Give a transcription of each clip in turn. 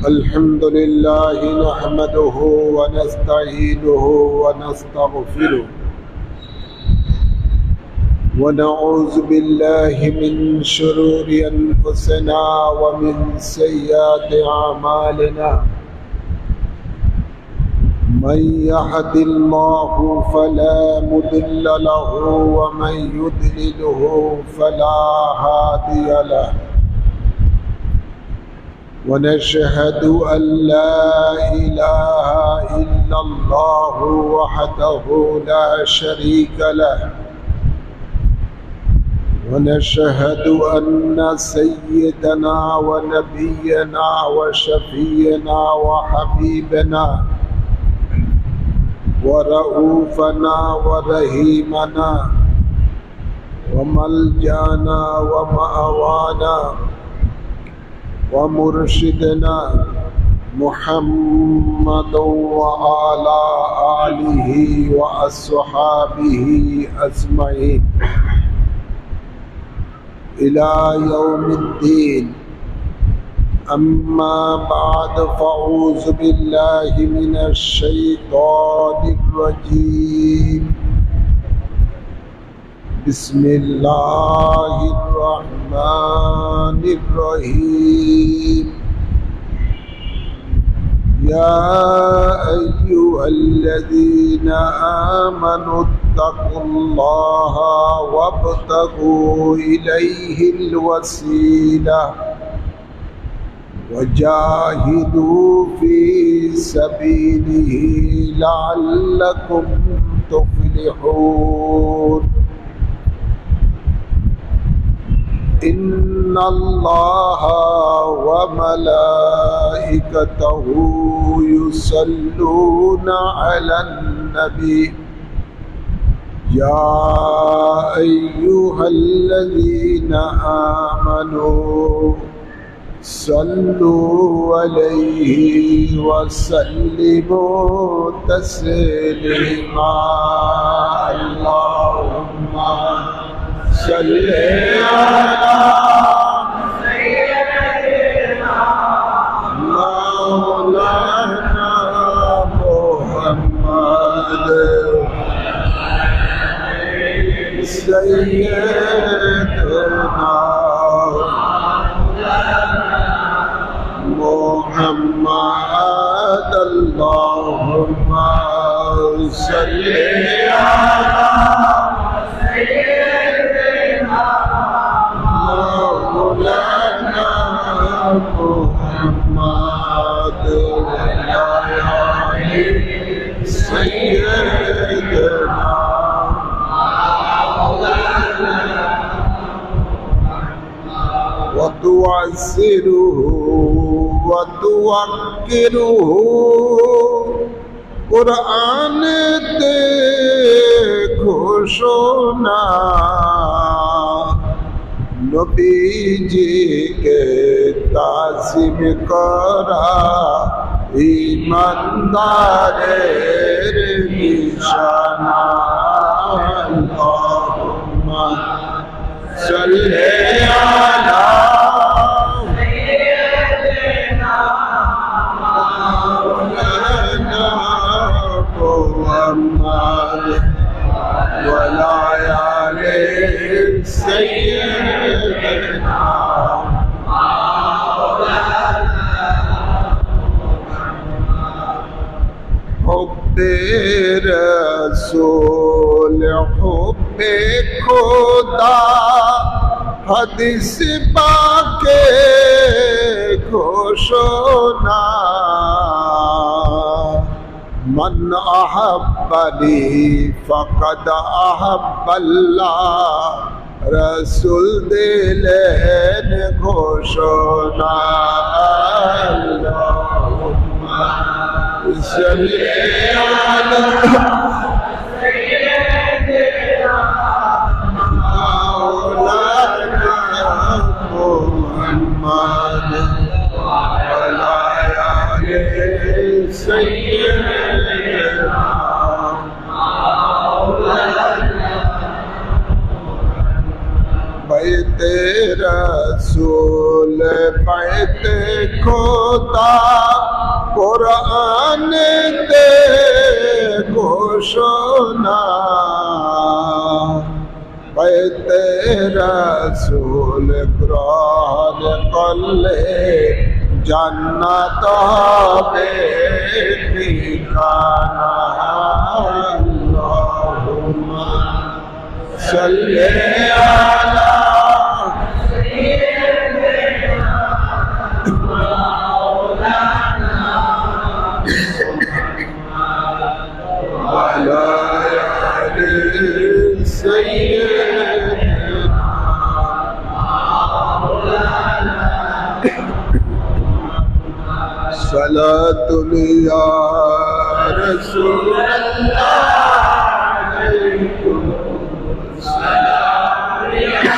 الحمد لله نحمده ونستعينه ونستغفره ونعوذ بالله من شرور أنفسنا ومن سيئات أعمالنا من يهد الله فلا مضل له ومن يضلله فلا هادي له ونشهد أن لا إله إلا الله وحده لا شريك له ونشهد أن سيدنا ونبينا وشفينا وحبيبنا ورؤوفنا ورحيمنا وملجأنا ومأوانا ومرشدنا محمد وعلى آله وأصحابه أجمعين إلى يوم الدين أما بعد فأعوذ بالله من الشيطان الرجيم بسم الله الرحمن الرحيم يا أيها الذين آمنوا اتقوا الله وابتغوا إليه الوسيلة وجاهدوا في سبيله لعلكم تفلحون إن الله وملائكته يصلون على النبي يا أيها الذين آمنوا صلوا عليه وسلموا تسليما اللهم صل على سيدنا مولانا محمد سيدنا محمد اللهم صل على سيدنا مولانا محمد سيدنا وتعزره وتوكره قرآن تے گھوشنا نبی جی کے تعظیم کرا ایماندار نشانہ اللہم صلی علی حب رسول حب خدا حدیث پاک گھوشنا من احبنی فقد احب اللہ رسول دلین گھوشنا اللہم صلی علی سیدنا مولانا محمد وعلى آلِ سیدنا مولانا بیت रसूल पढ़ते खोदा कुरान ते घोषणा पढ़ते रसूल ग्रहण कले जन्नत बे ठिकाना अल्लाहुम्मा सल्ली अला वाला आले सय्यदना सलातुल या रसूल अल्लाह अलैकुम सलाम या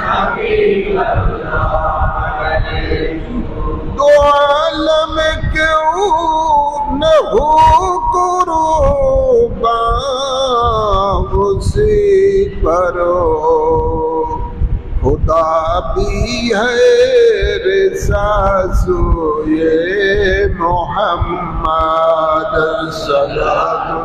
हबीब अल्लाह दो आलम क्यों न हो कुर्बान उसी परो खुदा भी है रिसासुए मोहम्मद सल्लल्लाहु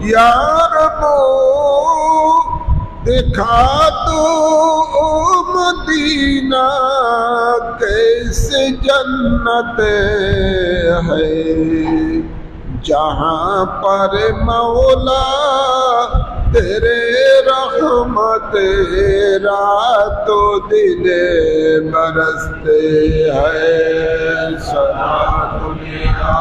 या रब्बो दिखा दो मदीना कैसे जन्नत है जहाँ पर मौला तेरे रहमत रातों दिन बरसते हैं सलातुल या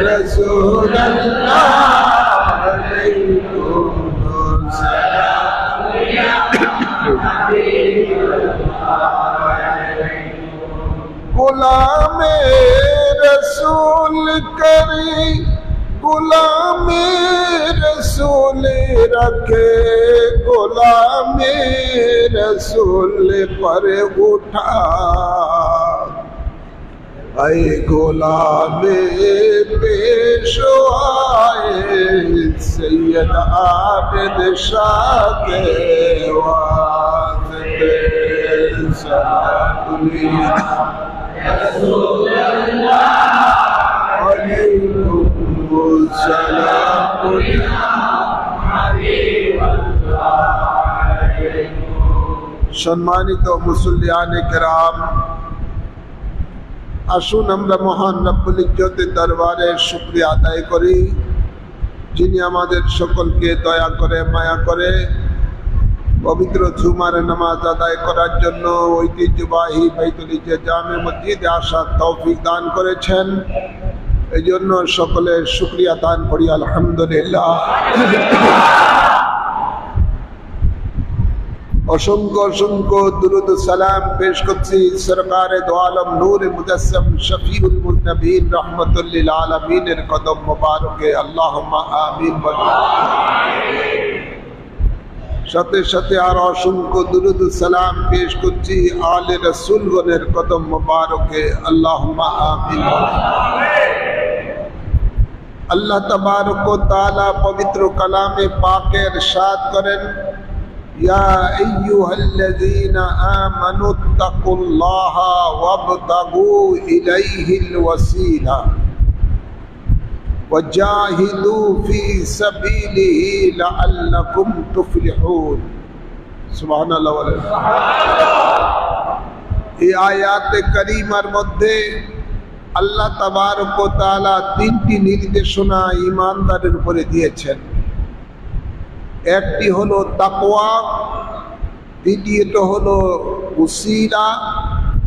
रसूल अल्लाह अलैकुम सलाम या हबीब गुलाम रसूल करी गुलाम रसूल रखे गुलाम रसूल पर उठा ऐ गुलाम पेशवाए सैयद आबिद शाह के वास्ते सलातुल या रसूल अल्लाह अलैकुम सलाम या हबीब अल्लाह सम्मानित मुसल्लियान किराम আসুন আমরা মহান রব্বুল ইজ্জতের দরবারে শুকরিয়া আদায় করি যিনি আমাদের সকলকে দয়া করে মায়া করে পবিত্র জুমার নামাজ আদায় করার জন্য ঐতিহ্যবাহী বাইতুল জামে মসজিদে আসার তৌফিক দান করেছেন এই জন্য সকলের শুকরিয়া দান করি আলহামদুলিল্লাহ असंख्य असंख्य दुरूद सलाम पेश करছি सरकारे दो आलम नूर मुजस्सम शफीउल मुज़नबीन रहमतुल लिल आलमीन এর কদম মোবারকে আল্লাহুম্মা আমিন বলি সাথে সাথে আর অসংখ্য দুরূদ সালাম পেশ করছি আলে রাসূলগণের কদম মোবারকে আল্লাহুম্মা আমিন আল্লাহ তাবারক ওয়া তাআলা পবিত্র কালামে পাকে ইরশাদ করেন या अय्युहल्लज़ीना आमनु तक़ुल्लाहा वब्तगू इलैहिल वसीला वजाहिदू फी सबीलिही लअल्लकुम तुफलिहून सुबहानाल्लाह এই আয়াতে কারীমার মধ্যে আল্লাহ তাবারক ওয়া তাআলা তিনটি নির্দেশনা ঈমানদারের উপরে দিয়েছেন একটি হলো তাকওয়া দ্বিতীয়ত হলো উসিলা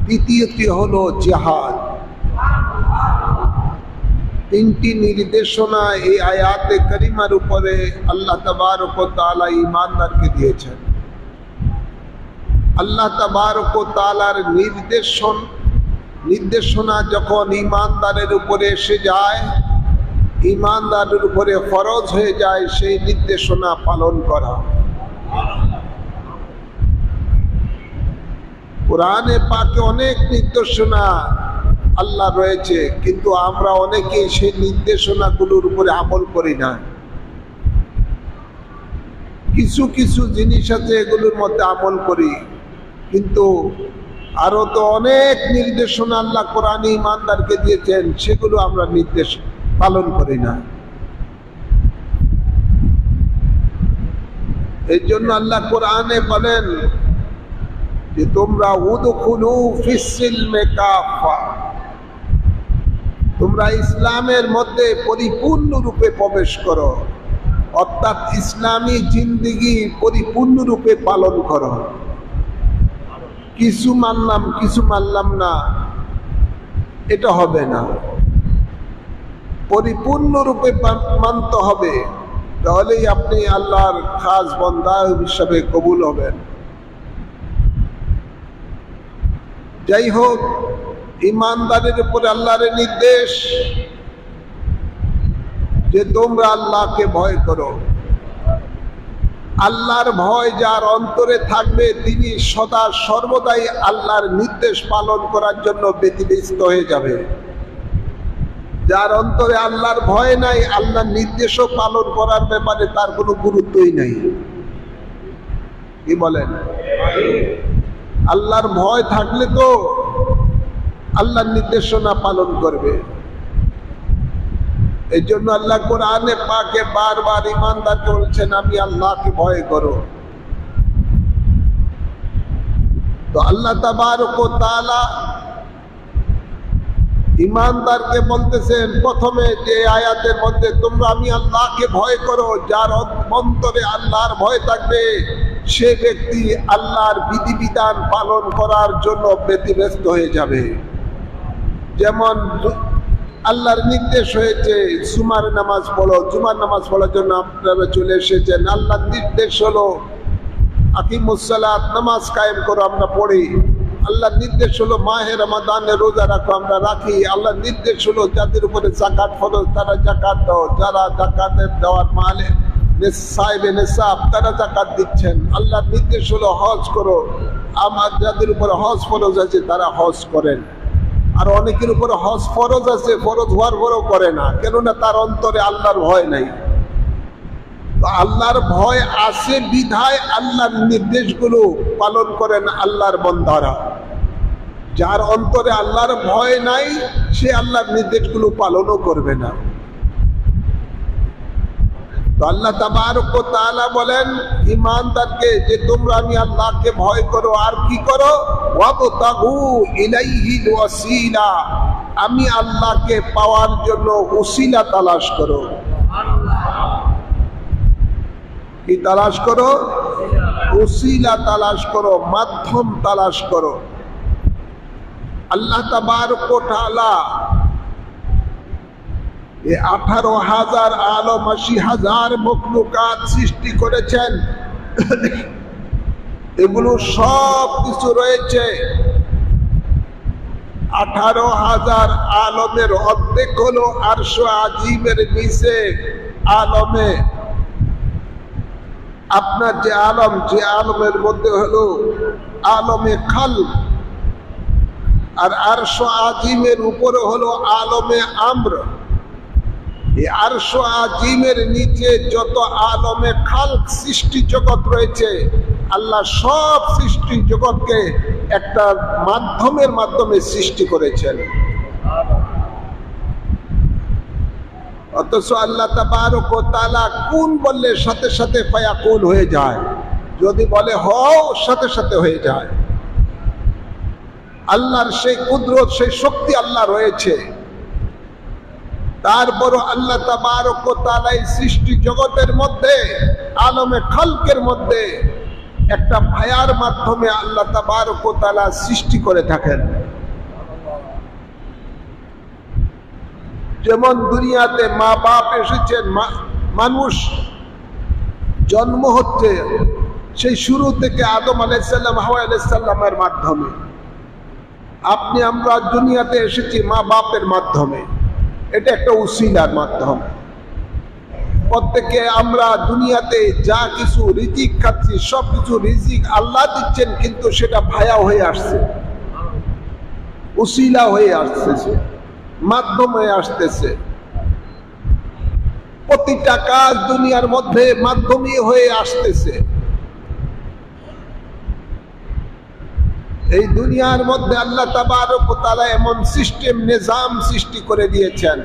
তৃতীয়টি হলো জিহাদ তিনটি নির্দেশনা এই আয়াতে কারিমার উপরে আল্লাহ তাবারক ওয়া তাআলা ঈমানদারকে দিয়েছেন আল্লাহ তাবারক ওয়া তাআলার নির্দেশনা যখন ঈমানদারের উপরে এসে যায় ईमानदारेर उपरे फरज हो जाए से निर्देशना पालन करा कुराने पाके अनेक निर्देशना আল্লাহ রয়েছে, কিন্তু আমরা অনেকেই সেই নির্দেশনাগুলোর উপরে আমল করি না। কিছু কিছু জিনিস আছে এগুলোর মধ্যে আমল করি, কিন্তু আরো তো অনেক নির্দেশনা আল্লাহ কোরআনে ইমানদারকে দিয়েছেন, সেগুলো আমরা নির্দেশ পালন করি না। এই জন্য আল্লাহ কোরআনে বলেন যে তোমরা উদখুলু ফিস সিলমে কাফা, তোমরা ইসলামের মধ্যে পরিপূর্ণরূপে প্রবেশ করো, অর্থাৎ ইসলামী জিন্দেগি পরিপূর্ণরূপে পালন করো। কিছু মানলাম কিছু মানলাম না, এটা হবে না। পরিপূর্ণরূপে মানতে হবে, তাহলেই আপনি আল্লাহর খাস বান্দা হিসাবে কবুল হবেন। যাই হোক, ইমানদারের উপরে আল্লাহর নির্দেশ যে তোমরা আল্লাহকে ভয় করো। আল্লাহর ভয় যার অন্তরে থাকবে তিনি সদা সর্বদাই আল্লাহর নির্দেশ পালন করার জন্য ব্যতিব্যস্ত হয়ে যাবে। যার অন্তরে আল্লাহর ভয় নাই, আল্লাহর নির্দেশও পালন করার ব্যাপারে তার কোনো গুরুত্বই নাই। কি বলেন? আল্লাহর ভয় থাকলে তো আল্লাহর নির্দেশনা পালন করবে। এই জন্য আল্লাহ কোরআনে পাকে বারবার ইমানদারকে বলছেন আমি আল্লাহকে ভয় করো। তো আল্লাহ তাবারক ওয়া তাআলা ইমানদারকে বলতেছেন প্রথমে যে আয়াতের মধ্যে তোমরা আমি আল্লাহকে ভয় করো, যার অন্তরে আল্লাহর ভয় থাকবে সে ব্যক্তি আল্লাহর বিধিবিধান পালন করার জন্য ব্যতিব্যস্ত হয়ে যাবে। যেমন আল্লাহর নির্দেশ হয়েছে জুমার নামাজ পড়ো, জুমার নামাজ পড়ার জন্য আপনারা চলে এসেছেন। আল্লাহর নির্দেশ হলো আকিমুস সালাত, নামাজ কায়েম করো, আমরা পড়ি। আল্লাহর নির্দেশ হলো মাহে রমাদানে রোজা রাখো, আমরা রাখি। আল্লাহর নির্দেশ হলো যাদের উপরে যাকাত ফরজ তারা যাকাত দাও, যারা যাকাতের দেওয়ার মালে সাহেবে নেশাব তারা যাকাত দিচ্ছেন। আল্লাহর নির্দেশ হলো হজ করো, আমার যাদের উপরে হজ ফরজ আছে তারা হজ করেন। আর অনেকের উপরে হজ ফরজ আছে, ফরজ হওয়ার পরেও করে না, কেননা তার অন্তরে আল্লাহর ভয় নাই। তো আল্লাহর ভয় আছে বিধায় আল্লাহর নির্দেশগুলো পালন করেন আল্লাহর বান্দারা। যার অন্তরে আল্লাহর ভয় নাই সে আল্লাহর নির্দেশগুলো পালনও করবে না। তো আল্লাহ তাবারক ওয়া তাআলা বলেন ঈমানদারকে যে তোমরা আমি আল্লাহকে ভয় করো, আর কি করো? ওয়াবতাগু ইলাইহিল ওয়াসিলা, আমি আল্লাহকে পাওয়ার জন্য ওসিলা তালাশ করো। কি তালাশ করো? ওসিলা তালাশ করো, মাধ্যম তালাশ করো। আল্লাহ তাবারক ওয়া তাআলা 18,000 আলম 80,000 মখলুকাত সৃষ্টি করেছেন। এগুলো সব কিছু রয়েছে। 18,000 আলমের অর্ধেক হলো আরশ আজিমের নিচে আলমে। আপনার যে আলম, যে আলমের মধ্যে হলো আলমে খালক, আর আরশ আজিমের উপরে হলো আলমে আমর। এই আরশ আজিমের নিচে যত আলমে খালক সৃষ্টি জগৎ রয়েছে, আল্লাহ সব সৃষ্টি জগৎকে একটা মাধ্যমের মাধ্যমে সৃষ্টি করেছেন। অথচ আল্লাহ তাবারক ওয়া তাআলা কুন বললে সাথে সাথে ফায়াকুন হয়ে যায়, যদি বলে হও সাথে সাথে হয়ে যায়। আল্লাহর সেই কুদরত, সেই শক্তি আল্লাহ রয়েছে। তারপরও আল্লাহ তাবারক ওয়া তাআলা এই সৃষ্টি জগতের মধ্যে আলমে খালকের মধ্যে একটা ভায়ার মাধ্যমে আল্লাহ তাবারক ওয়া তাআলা সৃষ্টি করে থাকেন। যেমন দুনিয়াতে মা বাপ এসেছেন, মানুষ জন্ম হচ্ছে সেই শুরু থেকে আদম আলাইহিস সালাম হাওয়া আলাইহিস সালামের মাধ্যমে। আপনি আমরা দুনিয়াতে এসেছি মা বাপের মাধ্যমে, এটা একটা উসিলার মাধ্যম। প্রত্যেকে আমরা দুনিয়াতে যা কিছু রিজিক খাচ্ছি সব কিছু রিজিক আল্লাহ দিচ্ছেন, কিন্তু সেটা ভায়া হয়ে আসছে। উসিলা হয়ে আসতেছে, মাধ্যম হয়ে আসতেছে। প্রতিটা কাজ দুনিয়ার মধ্যে মাধ্যমই হয়ে আসতেছে। এই দুনিয়ার মধ্যে আল্লাহ তাবারক ওয়া তাআলা এমন সিস্টেম নিজাম সৃষ্টি করে দিয়েছেন।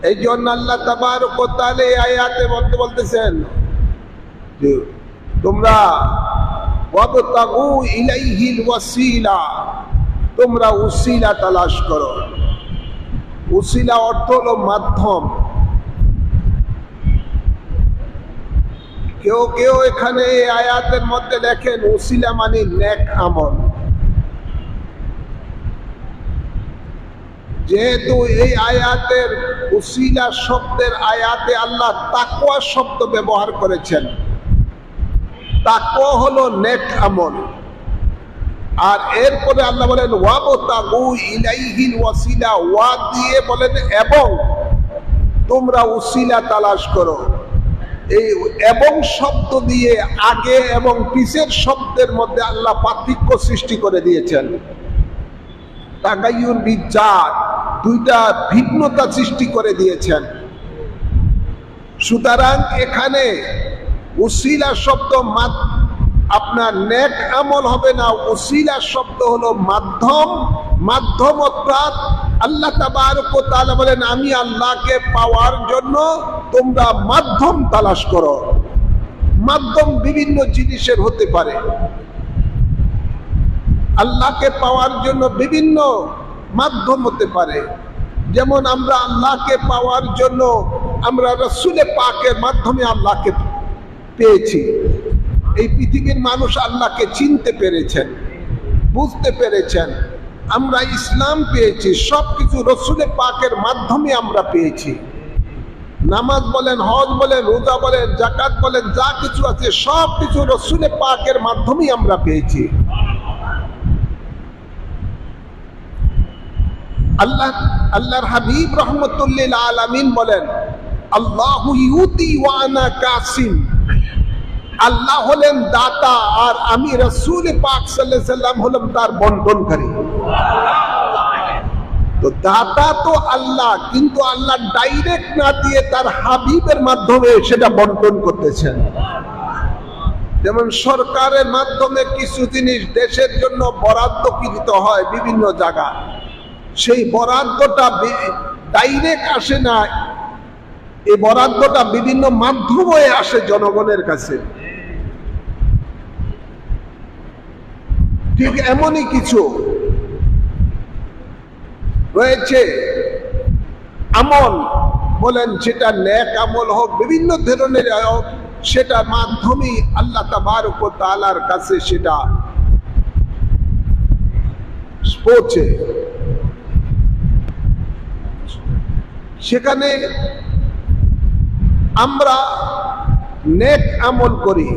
এই জন্য আল্লাহ তাবারক ওয়া তাআলা এই আয়াতের মধ্যে বলতেছেন যে তোমরা ওয়াবতাগু ইলাইহিল ওয়াসিলা, তোমরা উসিলা তালাশ করো। উসিলা অর্থ হলো মাধ্যম। কেউ কেউ এখানে এই আয়াতের মধ্যে লেখেন উসিলা মানে নেক আমল। যেহেতু এই আয়াতের উসিলা শব্দের আয়াতে আল্লাহ তাকওয়া শব্দ ব্যবহার করেছেন। তাকওয়া হলো নেক আমল। আর এরপরে আল্লাহ বলেন ওয়াবতাগু ইলাইহিল ওয়াসিলা, ওয়া দিয়ে বলেন এবং তোমরা উসিলা তালাশ করো। এই এবং শব্দ দিয়ে আগে এবং পিছের শব্দের মধ্যে আল্লাহ পার্থক্য সৃষ্টি করে দিয়েছেন। তাগায়ুর বিজাত, দুইটা ভিন্নতা সৃষ্টি করে দিয়েছেন। সুতরাং এখানে উসিলা শব্দ আপনার নেক আমল হবে না, উসিলা শব্দ হলো মাধ্যম। মাধ্যম অর্থাৎ আল্লাহ তাবারক ওয়া তাআলা বলেন আমি আল্লাহকে পাওয়ার জন্য তোমরা মাধ্যম তালাশ করো। মাধ্যম বিভিন্ন জিনিসের হতে পারে। আল্লাহকে পাওয়ার জন্য বিভিন্ন মাধ্যম হতে পারে। যেমন আমরা আল্লাহকে পাওয়ার জন্য আমরা রাসূলে পাকের মাধ্যমে আল্লাহকে পেয়েছি। এই পৃথিবীর মানুষ আল্লাহকে চিনতে পেরেছেন, বুঝতে পেরেছেন। আমরা ইসলাম পেয়েছি, সবকিছু রাসূলে পাকের মাধ্যমে আমরা পেয়েছি। নামাজ বলেন, হজ বলেন, রোজা বলেন, যাকাত বলেন, যা কিছু আছে সবকিছু রাসূলে পাকের মাধ্যমেই আমরা পেয়েছি। আল্লাহর হাবিব রাহমাতুল্লিল আলামিন বলেন আল্লাহু ইউতি ওয়া আনা কাসিম। আল্লাহ হলেন দাতা আর আমি রাসূল পাক সাল্লাল্লাহু আলাইহি সাল্লাম হলাম তার বন্টনকারী। তো দাতা তো আল্লাহ, কিন্তু আল্লাহ ডাইরেক্ট না দিয়ে তার হাবিবের মাধ্যমে সেটা বন্টন করতেছেন। যেমন সরকারের মাধ্যমে কিছু জিনিস দেশের জন্য বরাদ্দকৃত হয় বিভিন্ন জায়গা, সেই বরাদ্দটা ডাইরেক্ট আসে না, এই বরাদ্দটা বিভিন্ন মাধ্যমে আসে জনগণের কাছে। ঠিক এমনই কিছু রয়েছে আমল, বলেন সেটা নেক আমল হোক, বিভিন্ন ধরনের হোক, সেটা মাধ্যমেই আল্লাহ তাবারক ওয়া তাআলার কাছে সেটা পৌঁছে। সেখানে আমরা নেক আমল করি।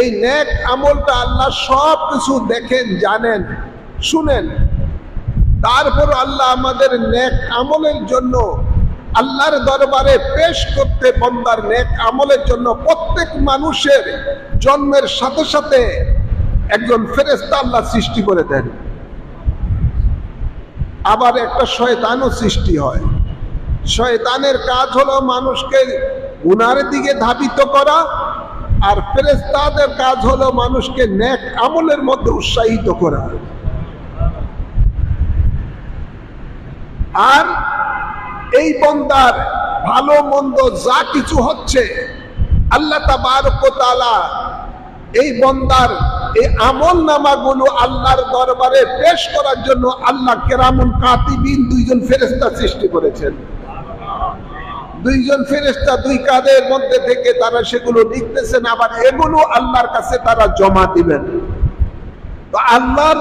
এই নেক আমলটা আল্লাহ সব কিছু দেখেন, জানেন, শুনেন। তারপর আল্লাহ আমাদের নেক আমলের জন্য আল্লাহর দরবারে পেশ করতে, বান্দার নেক আমলের জন্য প্রত্যেক মানুষের জন্মের সাথে সাথে একজন ফেরেশতা আল্লাহ সৃষ্টি করে দেন। আবার একটা শয়তানও সৃষ্টি হয়। শয়তানের কাজ হলো মানুষকে গুনার দিকে ধাবিত করা, আর ফেরেশতাদের কাজ হলো মানুষকে নেক আমলের মধ্যে উৎসাহিত করা। আর এই বান্দার ভালো মন্দ যা কিছু হচ্ছে আল্লাহ তাবারক ওয়া তাআলা এই বান্দার এই আমল নামাগুলো আল্লাহর দরবারে পেশ করার জন্য আল্লাহ কেরামুল কাতিবিন দুইজন ফেরেশতা সৃষ্টি করেছেন। দুইজন ফেরেশতা দুই কাঁধের মধ্যে থেকে তারা সেগুলো লিখতেছেন, আবার এগুলো আল্লাহর কাছে তারা জমা দিবেন। তো আল্লাহর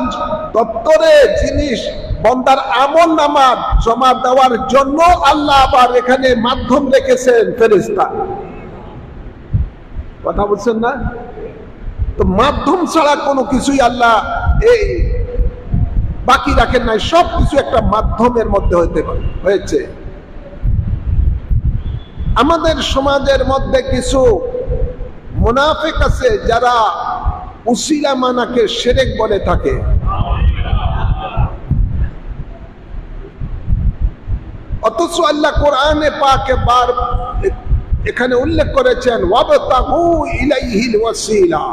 দপ্তরে জিনিস বান্দার আমল নামা জমা দেওয়ার জন্য আল্লাহ আবার এখানে মাধ্যম রেখেছেন ফেরেশতা। কথা বলছেন না? তো মাধ্যম ছাড়া কোনো কিছুই আল্লাহ এই বাকি রাখেন নাই, সব কিছু একটা মাধ্যমের মধ্যে হয়েছে। আমাদের সমাজের মধ্যে কিছু মুনাফিক আছে যারা উসিলা মানাকে শিরক বলে থাকে। অথচ আল্লাহ কোরআনে পাকে এখানে উল্লেখ করেছেন ওয়াবতাগু ইলাইহিল ওয়াসিলা,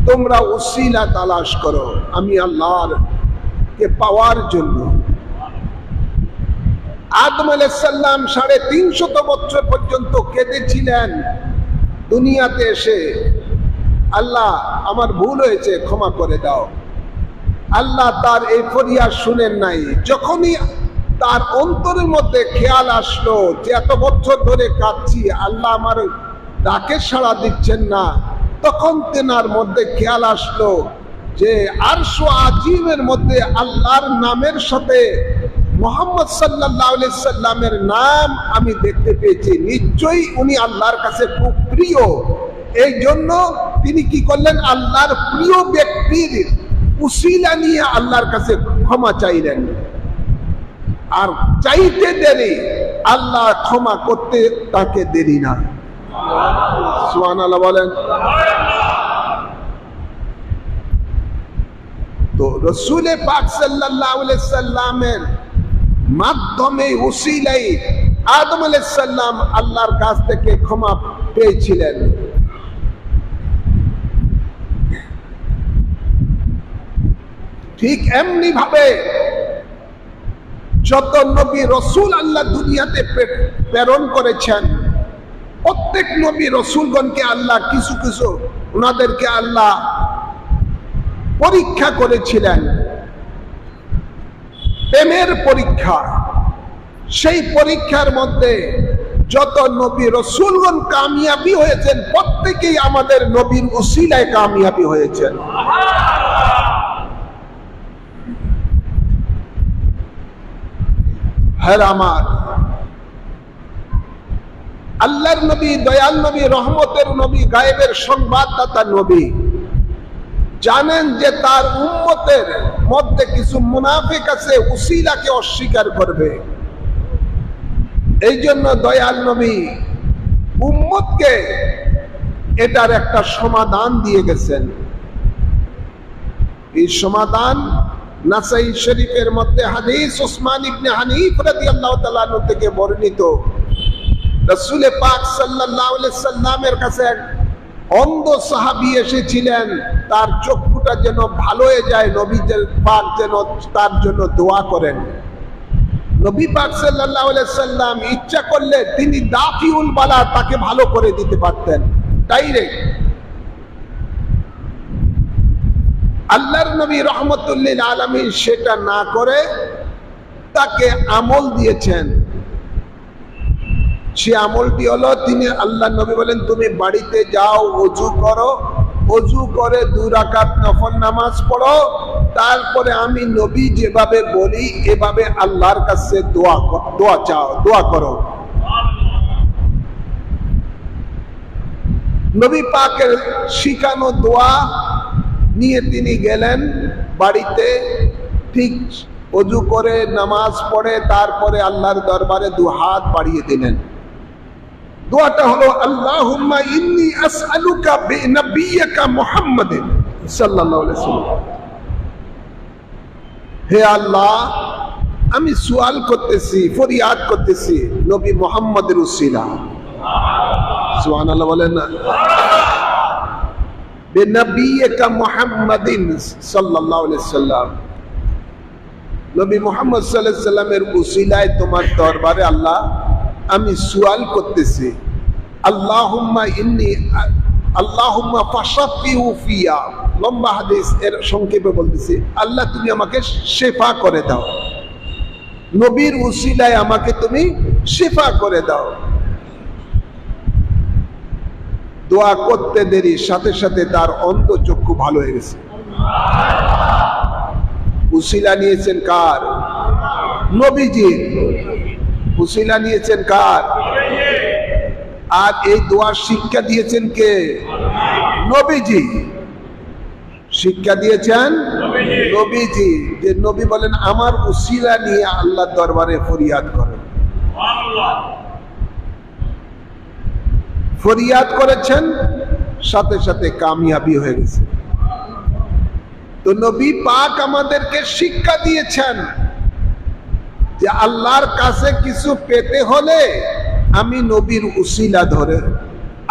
তোমরা ওসিলা তালাশ করো আমি আল্লাহর কে পাওয়ার জন্য। আদম আলাইহিস সালাম 350 বছর পর্যন্ত কেঁদেছিলেন দুনিয়াতে এসে, আল্লাহ আমার ভুল হয়েছে ক্ষমা করে দাও। আল্লাহ তার এই ফরিয়াদ শুনেন নাই। যখনই তার অন্তরের মধ্যে খেয়াল আসলো যে এত বছর ধরে কাঁদছি, আল্লাহ আমার ডাকে সাড়া দিচ্ছেন না, তখন তেনার মধ্যে খেয়াল আসলো যে আরশ আজিমের মধ্যে আল্লাহর নামের সাথে মুহাম্মদ সাল্লাল্লাহু আলাইহি সাল্লামের নাম আমি দেখতে পেয়েছি, নিশ্চয়ই উনি আল্লাহর কাছে খুব প্রিয়। এই জন্য তিনি কি করলেন, আল্লাহর প্রিয় ব্যক্তির উসিলা নিয়ে আল্লাহর কাছে ক্ষমা চাইলেন। আর চাইতে দেরি, আল্লাহ ক্ষমা করতে তাকে দেরি না। সুবহানাল্লাহ বলেন। তো রাসূল পাক সাল্লাল্লাহু আলাইহি সাল্লামের মাধ্যমে উসিলায় আদম আলাইহিস সালাম আল্লাহর কাছ থেকে ক্ষমা পেয়েছিলেন। ঠিক এমনি ভাবে যত নবী রাসূল আল্লাহ দুনিয়াতে প্রেরণ করেছেন, প্রত্যেক নবী রাসূলগণকে আল্লাহ কিছু কিছু ওনাদেরকে আল্লাহ পরীক্ষা করেছিলেন, প্রেমের পরীক্ষা। সেই পরীক্ষার মধ্যে যত নবী রাসূলগণ কামিয়াবি হয়েছেন, প্রত্যেকেই আমাদের নবীর উসিলায় কামিয়াবি হয়েছেন। হ্যাঁ আমার আল্লাহর নবী, দয়াল নবী, রহমতের নবী, গায়েবের সংবাদদাতা নবী, জানেন যে তার উম্মতের মধ্যে কিছু মুনাফিক আছে, উসিলাকে অস্বীকার করবে। এই জন্য দয়াল নবী উম্মতকে এটার একটা সমাধান দিয়ে গেছেন। এই সমাধান নাসাই শরীফের মধ্যে হাদিস উসমান ইবনে হানিফ রাদিয়াল্লাহু তাআলা আনহু থেকে বর্ণিত। রাসূল পাক সাল্লাল্লাহু আলাইহি সাল্লামের কাছে এক অন্ধ সাহাবী এসেছিলেন, তার চক্ষুটা যেন ভালো হয়ে যায়, নবী পাক যেন তার জন্য দোয়া করেন। নবী পাক সাল্লাল্লাহু আলাইহি সাল্লাম ইচ্ছা করলে তিনি দাফিউল বালা তাকে ভালো করে দিতে পারতেন ডাইরেক্ট। আল্লাহর নবী রাহমাতুল লিল আলামিন সেটা না করে তাকে আমল দিয়েছেন। সে আমলটি হলো, তিনি আল্লাহ নবী বলেন তুমি বাড়িতে যাও, ওযু করো, ওযু করে 2 রাকাত নফল নামাজ পড়ো, তারপরে আমি নবী যেভাবে বলি এভাবে আল্লাহর কাছে দোয়া চাও, দোয়া করো। নবী পাকের শিখানো দোয়া নিয়ে তিনি গেলেন বাড়িতে, ঠিক ওযু করে নামাজ পড়ে তারপরে আল্লাহর দরবারে 2 হাত বাড়িয়ে দিলেন। দোয়াটা হলো আল্লাহুম্মা ইন্নী আসআলুকা বিনবিয়্যিকা মুহাম্মাদিন সাল্লাল্লাহু আলাইহি ওয়াসাল্লাম, হে আল্লাহ আমি সুয়াল করতেছি, ফরিয়াদ করতেছি নবী মুহাম্মদের উসিলা। সুবহানাল্লাহ বলেন না। বিনবিয়্যিকা মুহাম্মাদিন সাল্লাল্লাহু আলাইহি ওয়াসাল্লাম, নবী মুহাম্মদ সাল্লাল্লাহু আলাইহি ওয়াসাল্লামের উসিলায় তোমার দরবারে আল্লাহ আমি সুয়াল করতেছি। আল্লাহুম্মা ইন্নী আল্লাহুম্মা ফাশফিহু ফিয়া, লম্বা হাদিস, এর সংক্ষেপে বলতেছি, আল্লাহ তুমি আমাকে শিফা করে দাও, নবীর উসিলায় আমাকে তুমি শিফা করে দাও। দোয়া করতে দেরি, সাথে সাথে তার অন্ধ চক্ষু ভালো হয়ে গেছে। উসিলা নিয়েছেন কার? নবীজি। উসিলা নিয়েছেন কার? আর এই দোয়ার শিক্ষা দিয়েছেন কে? নবীজি। শিক্ষা দিয়েছেন নবীজি, যে নবী বলেন আমার উসিলা নিয়ে আল্লাহর দরবারে ফরিয়াদ করেন। ফরিয়াদ করেছেন, সাথে সাথে কামিয়াবি হয়ে গেছে। তো নবী পাক আমাদেরকে শিক্ষা দিয়েছেন যে আল্লাহর কাছে কিছু পেতে হলে আমি নবীর উসিলা ধরে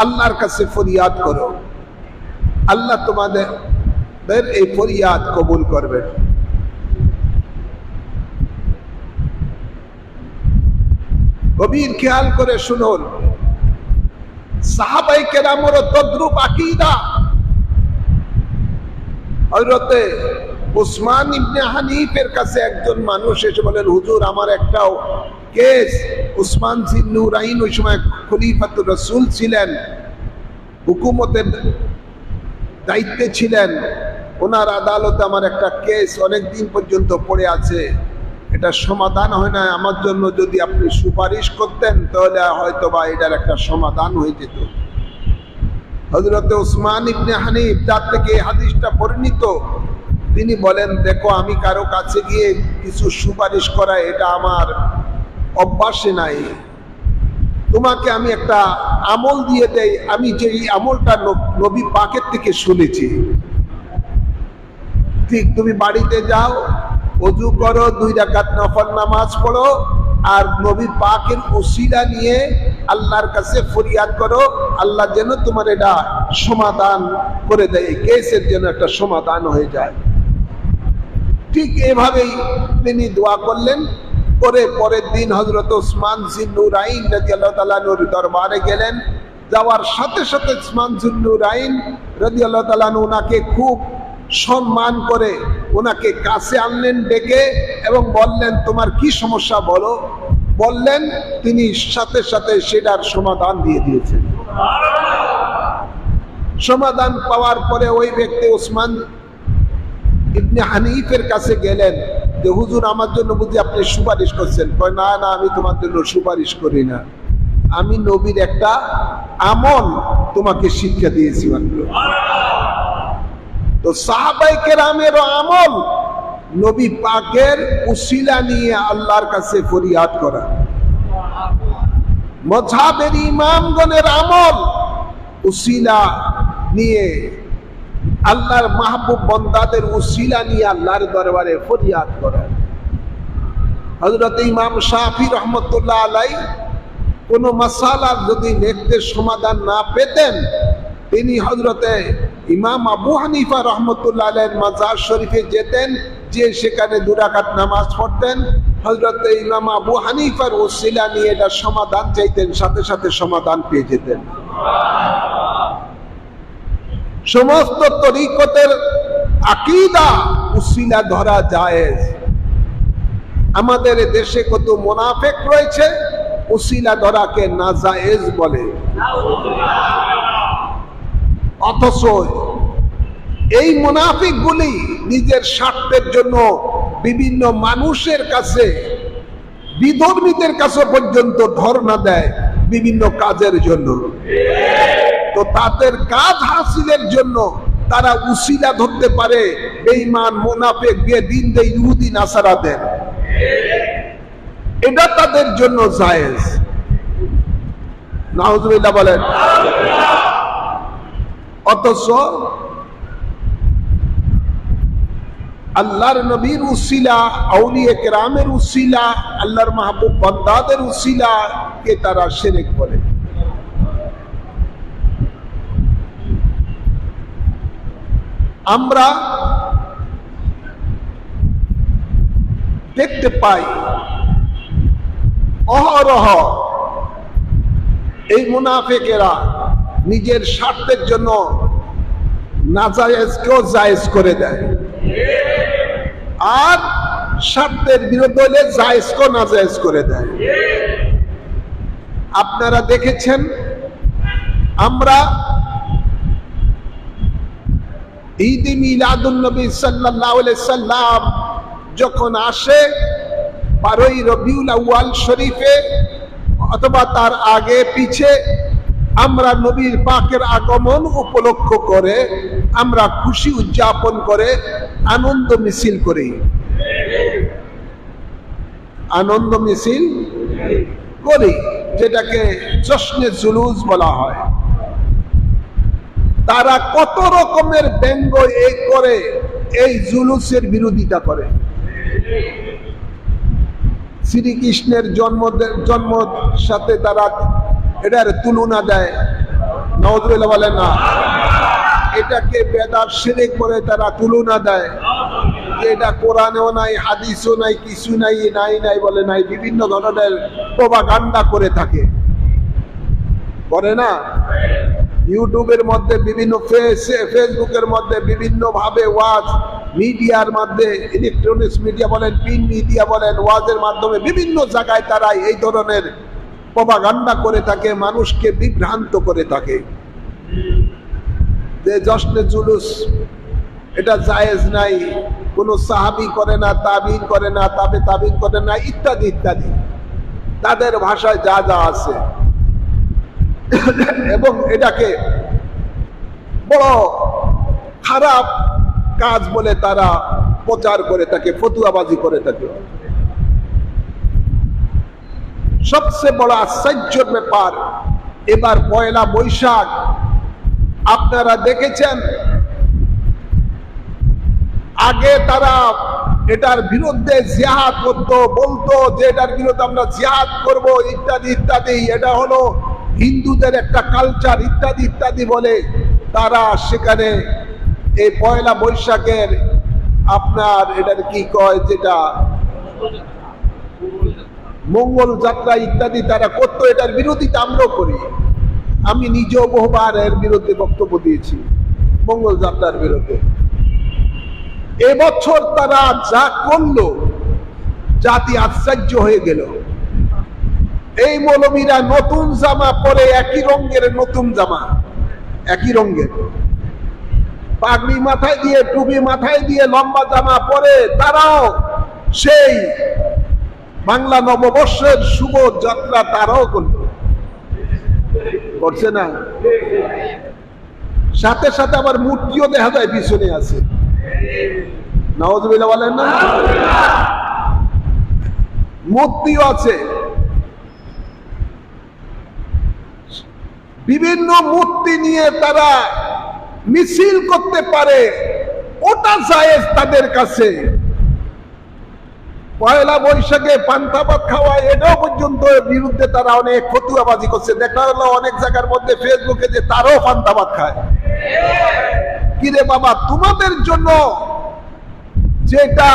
আল্লাহর কাছে ফরিয়াদ করো, আল্লাহ তোমাদের এই ফরিয়াদ কবুল করবেন। গভীর খেয়াল করে শুনুন, সাহাবায়ে কেরামের তদ্রূপ আকীদা। হযরতে উসমান ইবনে হানিফের কাছে একজন মানুষ এসে বলেন, হুজুর আমার একটাও কেস, উসমান জিন নুরাইন ওই সময় খলিফাতুর রাসূল ছিলেন, হুকুমতের দায়িত্বে ছিলেন, ওনার আদালতে আমার একটা কেস অনেকদিন পর্যন্ত পড়ে আছে, এটা সমাধান হয় না, আমার জন্য যদি আপনি সুপারিশ করতেন তাহলে হয়তো বা এটার একটা সমাধান হয়ে যেত। হযরতে উসমান ইবনে হানিফ, যার থেকে এই হাদিসটা বর্ণিত, তিনি বলেন, দেখো আমি কারো কাছে গিয়ে কিছু সুপারিশ করা এটা আমার অভ্যাসে নাই, তোমাকে আমি একটা আমল দিয়ে দেই, আমি যে আমলটা নবী পাকের থেকে শুনেছি। ঠিক তুমি বাড়িতে যাও, ওযু করো, 2 রাকাত নফল নামাজ পড়ো, আর নবী পাকের উসিলা নিয়ে আল্লাহর কাছে ফরিয়াদ করো, আল্লাহ যেন তোমার এটা সমাধান করে দেয়, কেসের জন্য একটা সমাধান হয়ে যায়। ঠিক এভাবেই তিনি দোয়া করলেন। করে পরের দিন হযরত উসমান জিন নুরাইন রাদিয়াল্লাহু তাআলা নূর দরবারে গেলেন। যাওয়ার সাথে সাথে উসমান জিন নুরাইন রাদিয়াল্লাহু তাআলা ওনাকে খুব সম্মান করে ওনাকে কাছে আনলেন ডেকে, এবং বললেন, তোমার কি সমস্যা বলো। বললেন, তিনি সাথে সাথে সেটার সমাধান দিয়ে দিয়েছেন। সমাধান পাওয়ার পরে ওই ব্যক্তি উসমান ইবনে হানিফের কাছে গেলেন যে, হুজুর আমার জন্য বুঝি আপনি সুপারিশ করছেন। কয়, না না, আমি তোমার জন্য সুপারিশ করি না, আমি নবীর একটা আমল তোমাকে শিক্ষা দিয়েছি মাত্র। তো সাহাবায়ে কেরামের আমল নবী পাকের উসিলা নিয়ে আল্লাহর কাছে ফরিয়াদ করা, মাযহাবের ইমামগণের আমল উসিলা নিয়ে, আল্লাহর মাহবুব বান্দাদের উসিলা নিয়ে আল্লাহর দরবারে ফরিয়াদ করা। হযরত ইমাম শাফি রহমতুল্লাহ আলাইহি কোন মাসালার যদি নেকদের সমাধান না পেতেন, তিনি হযরতে ইমাম আবু হানিফা রহমতুল্লাহ আলাইহির মাজার শরীফে যেতেন, যে সেখানে 2 রাকাত নামাজ পড়তেন, হযরতে ইমাম আবু হানিফার উসিলা নিয়ে এটা সমাধান চাইতেন, সাথে সাথে সমাধান পেয়ে যেতেন। সমস্ত তরিকতের আকীদা উসিলা ধরা জায়েজ। আমাদের দেশে কত মুনাফিক রয়েছে, উসিলা ধরাকে নাজায়েজ বলে। অথচ এই মুনাফিকগুলি নিজের স্বার্থের জন্য বিভিন্ন মানুষের কাছে, বিধর্মীদের কাছে পর্যন্ত ধর্ণা দেয় বিভিন্ন কাজের জন্য। তো তাদের কাজ হাসিলের জন্য তারা উসিলা ধরতে পারে বেঈমান মুনাফিক দিয়ে দিন দেয় ইহুদি নাসারাদের, এটা তাদের জন্য জায়েজ। নাউজুবিল্লাহ বলেন। অথচ আল্লাহর নবীর উসিলা, আউলিয়া কেরামের উসিলা, আল্লাহর মাহবুব বান্দাদের উসিলা কে তারা শিরক বলে। আমরা দেখতে পাই অহরহ এই মুনাফিকেরা নিজের স্বার্থের জন্য নাজায়েজকেও জায়েজ করে দেয়, আর স্বার্থের বিরুদ্ধে হলে জায়েজকেও নাজায়েজ করে দেয়। আপনারা দেখেছেন, আমরা ঈদ মিলাদুন নবী সাল্লাল্লাহু আলাইহি সাল্লাম যখন আসে 12ই রবিউল আউয়াল শরীফে অথবা তার আগে পিছে, আমরা নবীর পাকের আগমন উপলক্ষ করে আমরা খুশি উদযাপন করে আনন্দ মিছিল করি। আনন্দ মিছিল করি, যেটাকে জশ্নে জুলুস বলা হয়। তারা কত রকমের ব্যঙ্গ করে এই জুলুসের বিরোধিতা করে। শ্রীকৃষ্ণের জন্ম সাথে তারা এটার তুলনা দেয়, নাউযুবিল্লাহ বলেন না, এটাকে বেদাত শিরক করে তারা তুলনা দেয়, যে এটা কোরআনেও নাই, হাদিসও নাই, কিছু নাই, নাই বলে নাই, বিভিন্ন ধরনের প্রপাগান্ডা করে থাকে, করে না? ইউটিউবের মধ্যে বিভিন্ন ফেসবুকের মধ্যে বিভিন্ন ভাবে ওয়াজ, মিডিয়ার মধ্যে ইলেকট্রনিক্স মিডিয়া বলেন, প্রিন্ট মিডিয়া বলেন, ওয়াজের মাধ্যমে বিভিন্ন জায়গায় তারা এই ধরনের প্রপাগান্ডা করে থাকে, মানুষকে বিভ্রান্ত করে থাকে যে জশ্নে জুলুস এটা জায়েজ নাই, কোন সাহাবী করে না, তাবিন করে না, তাবিন করে না, ইত্যাদি ইত্যাদি তাদের ভাষায় যা যা আছে। এবং এটাকে বড় খারাপ কাজ বলে তারা প্রচার করে থাকে, ফতুয়াবাজি করে থাকে। সবচেয়ে বড় আশ্চর্যের ব্যাপার, এবার পয়লা বৈশাখ আপনারা দেখেছেন, আগে তারা এটার বিরুদ্ধে জিহাদ করতো, বলতো যে এটার বিরুদ্ধে আমরা জিহাদ করব, ইত্যাদি ইত্যাদি, এটা হলো হিন্দুদের একটা কালচার, ইত্যাদি ইত্যাদি বলে তারা সেখানে এই পয়লা বৈশাখের আপনার এটার কি কয়, যেটা মঙ্গল যাত্রা ইত্যাদি তারা করতো, এটার বিরোধিতা আমরাও করি। আমি নিজেও বহুবার এর বিরুদ্ধে বক্তব্য দিয়েছি, মঙ্গল যাত্রার বিরুদ্ধে। এবছর তারা যা করলো, জাতি আশ্চর্য হয়ে গেল। এই মৌলবীরা নতুন জামা পরে, একই রঙের নতুন জামা, একই রঙের পাগড়ি মাথায় দিয়ে, টুপি মাথায় দিয়ে, লম্বা জামা পরে তারাও সেই বাংলা নববর্ষের শুভ যাত্রা তারাও করছে না? সাথে সাথে আবার মূর্তিও দেখা যায় পিছনে আছে, নাউযুবিল্লাহ বলেন না, মূর্তিও আছে। বিভিন্ন মূর্তি নিয়ে তারা মিছিল করতে পারে, ওটা জায়েজ তাদের কাছে। পয়লা বৈশাখে পান্তা ভাত খাওয়া, এটাও পর্যন্ত বিরুদ্ধে তারা অনেক ফতুয়াবাজি করছে। দেখা হলো অনেক জায়গার মধ্যে ফেসবুকে যে তারাও পান্তা ভাত খায়। কিরে বাবা, তোমাদের জন্য যেটা